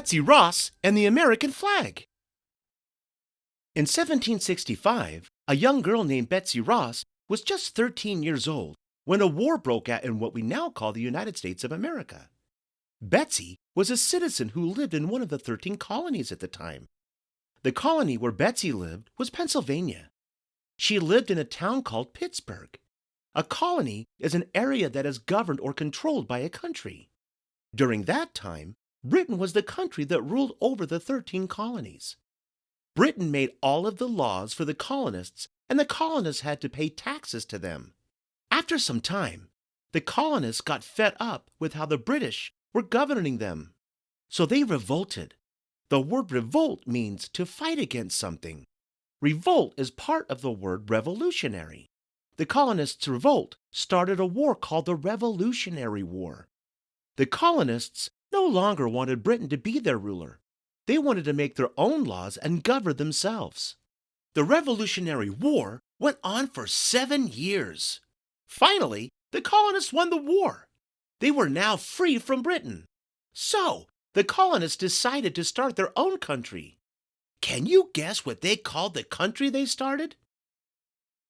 Betsy Ross and the American flag. In 1765, a young girl named Betsy Ross was just 13 years old when a war broke out in what we now call the United States of America. Betsy was a citizen who lived in one of the 13 colonies at the time. The colony where Betsy lived was Pennsylvania. She lived in a town called Pittsburgh. A colony is an area that is governed or controlled by a country. During that time, Britain was the country that ruled over the 13 colonies. Britain made all of the laws for the colonists, and the colonists had to pay taxes to them. After some time, the colonists got fed up with how the British were governing them. So they revolted. The word revolt means to fight against something. Revolt is part of the word revolutionary. The colonists' revolt started a war called the Revolutionary War. The colonists no longer wanted Britain to be their ruler. They wanted to make their own laws and govern themselves. The Revolutionary War went on for 7 years. Finally, the colonists won the war. They were now free from Britain. So, the colonists decided to start their own country. Can you guess what they called the country they started?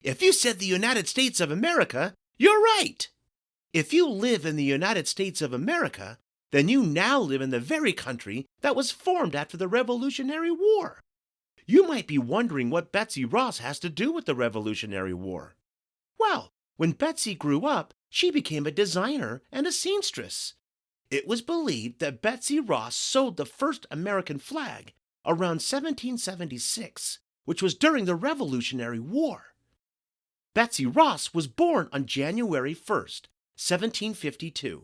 If you said the United States of America, you're right. If you live in the United States of America, then you now live in the very country that was formed after the Revolutionary War. You might be wondering what Betsy Ross has to do with the Revolutionary War. Well, when Betsy grew up, she became a designer and a seamstress. It was believed that Betsy Ross sewed the first American flag around 1776, which was during the Revolutionary War. Betsy Ross was born on January 1st, 1752.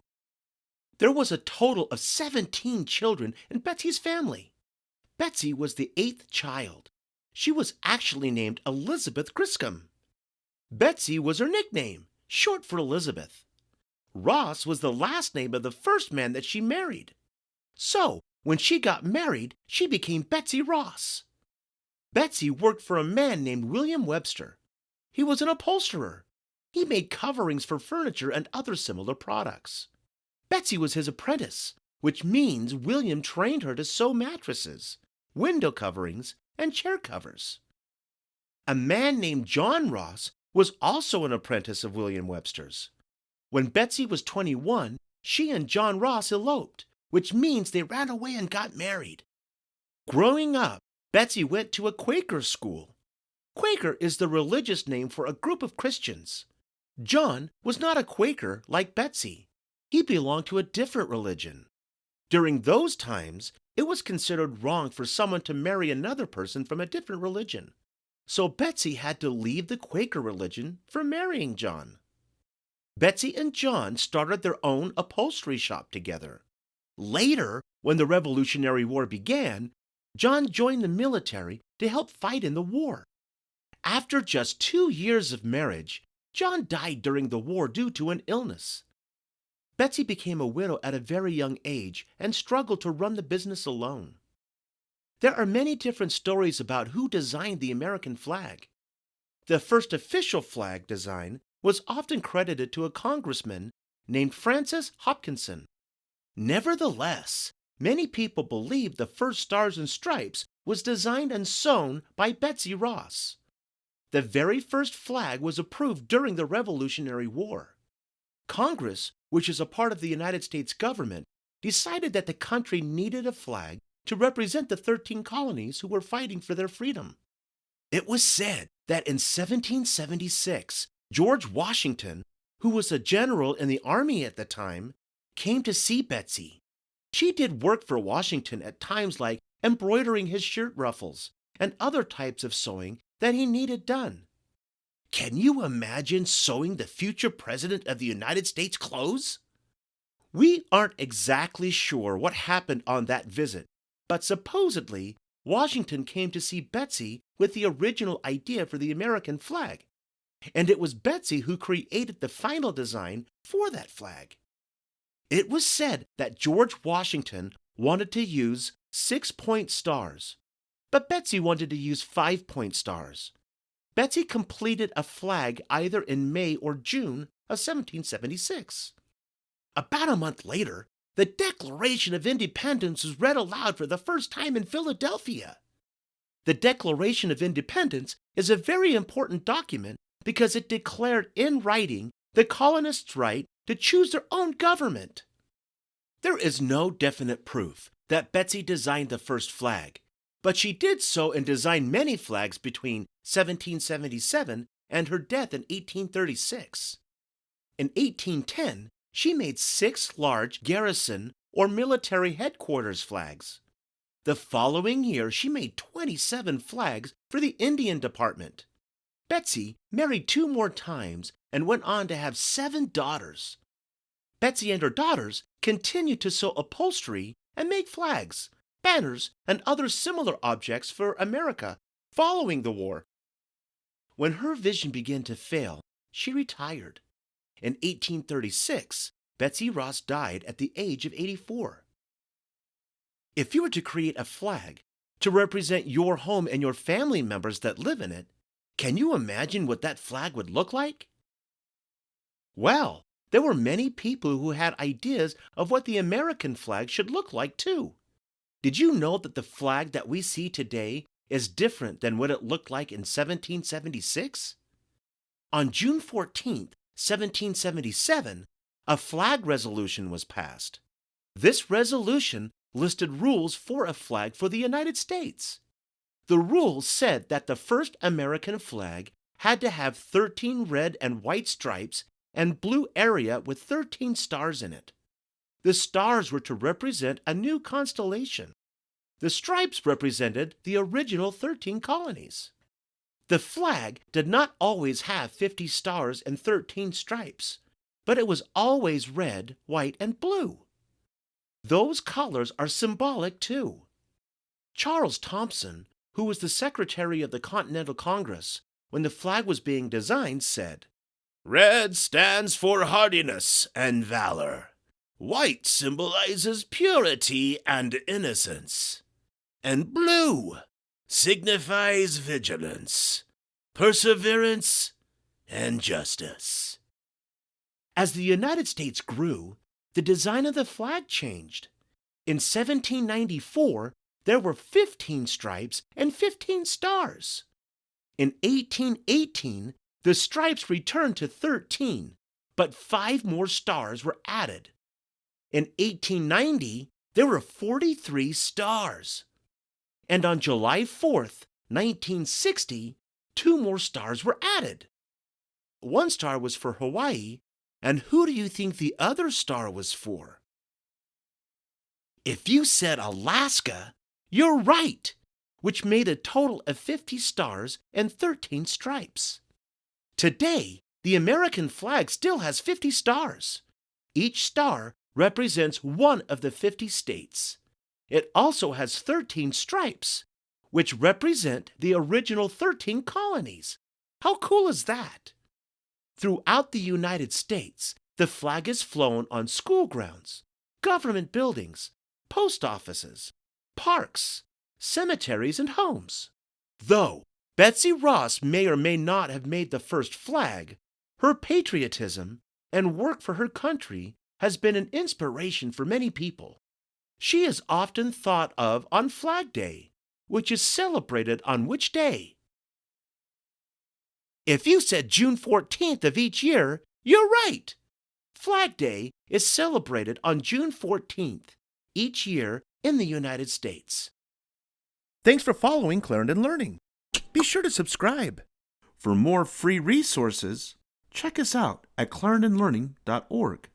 There was a total of 17 children in Betsy's family. Betsy was the 8th child. She was actually named Elizabeth Griscom. Betsy was her nickname, short for Elizabeth. Ross was the last name of the first man that she married. So, when she got married, she became Betsy Ross. Betsy worked for a man named William Webster. He was an upholsterer. He made coverings for furniture and other similar products. Betsy was his apprentice, which means William trained her to sew mattresses, window coverings, and chair covers. A man named John Ross was also an apprentice of William Webster's. When Betsy was 21, she and John Ross eloped, which means they ran away and got married. Growing up, Betsy went to a Quaker school. Quaker is the religious name for a group of Christians. John was not a Quaker like Betsy. He belonged to a different religion. During those times, it was considered wrong for someone to marry another person from a different religion. So Betsy had to leave the Quaker religion for marrying John. Betsy and John started their own upholstery shop together. Later, when the Revolutionary War began, John joined the military to help fight in the war. After just 2 years of marriage, John died during the war due to an illness. Betsy became a widow at a very young age and struggled to run the business alone. There are many different stories about who designed the American flag. The first official flag design was often credited to a congressman named Francis Hopkinson. Nevertheless, many people believe the first Stars and Stripes was designed and sewn by Betsy Ross. The very first flag was approved during the Revolutionary War. Congress, which is a part of the United States government, decided that the country needed a flag to represent the 13 colonies who were fighting for their freedom. It was said that in 1776, George Washington, who was a general in the army at the time, came to see Betsy. She did work for Washington at times like embroidering his shirt ruffles and other types of sewing that he needed done. Can you imagine sewing the future president of the United States clothes? We aren't exactly sure what happened on that visit, but supposedly Washington came to see Betsy with the original idea for the American flag, and it was Betsy who created the final design for that flag. It was said that George Washington wanted to use 6-point stars, but Betsy wanted to use 5-point stars. Betsy completed a flag either in May or June of 1776. About a month later, The Declaration of Independence was read aloud for the first time in Philadelphia. The Declaration of Independence is a very important document because it declared in writing the colonists' right to choose their own government. There is no definite proof that Betsy designed the first flag, but she did so and designed many flags between 1777 and her death in 1836. In 1810, she made 6 large garrison or military headquarters flags. The following year, she made 27 flags for the Indian Department. Betsy married 2 more times and went on to have 7 daughters. Betsy and her daughters continued to sew upholstery and make flags, banners, and other similar objects for America following the war. When her vision began to fail, she retired. In 1836, Betsy Ross died at the age of 84. If you were to create a flag to represent your home and your family members that live in it, can you imagine what that flag would look like? Well, there were many people who had ideas of what the American flag should look like too. Did you know that the flag that we see today is different than what it looked like in 1776? On June 14, 1777, a flag resolution was passed. This resolution listed rules for a flag for the United States. The rules said that the first American flag had to have 13 red and white stripes and blue area with 13 stars in it. The stars were to represent a new constellation. The stripes represented the original 13 colonies. The flag did not always have 50 stars and 13 stripes, but it was always red, white, and blue. Those colors are symbolic too. Charles Thomson, who was the Secretary of the Continental Congress when the flag was being designed, said, "Red stands for hardiness and valor. White symbolizes purity and innocence. And blue signifies vigilance, perseverance, and justice." As the United States grew, the design of the flag changed. In 1794, there were 15 stripes and 15 stars. In 1818, the stripes returned to 13, but 5 more stars were added. In 1890, there were 43 stars. And on July 4th, 1960, 2 more stars were added. 1 star was for Hawaii, and who do you think the other star was for? If you said Alaska, you're right, which made a total of 50 stars and 13 stripes. Today, the American flag still has 50 stars. Each star represents one of the 50 states. It also has 13 stripes, which represent the original 13 colonies. How cool is that? Throughout the United States, the flag is flown on school grounds, government buildings, post offices, parks, cemeteries, and homes. Though Betsy Ross may or may not have made the first flag, her patriotism and work for her country has been an inspiration for many people. She is often thought of on Flag Day, which is celebrated on which day? If you said June 14th of each year, you're right. Flag Day is celebrated on June 14th each year in the United States. Thanks for following Clarendon Learning. Be sure to subscribe. For more free resources, check us out at clarendonlearning.org.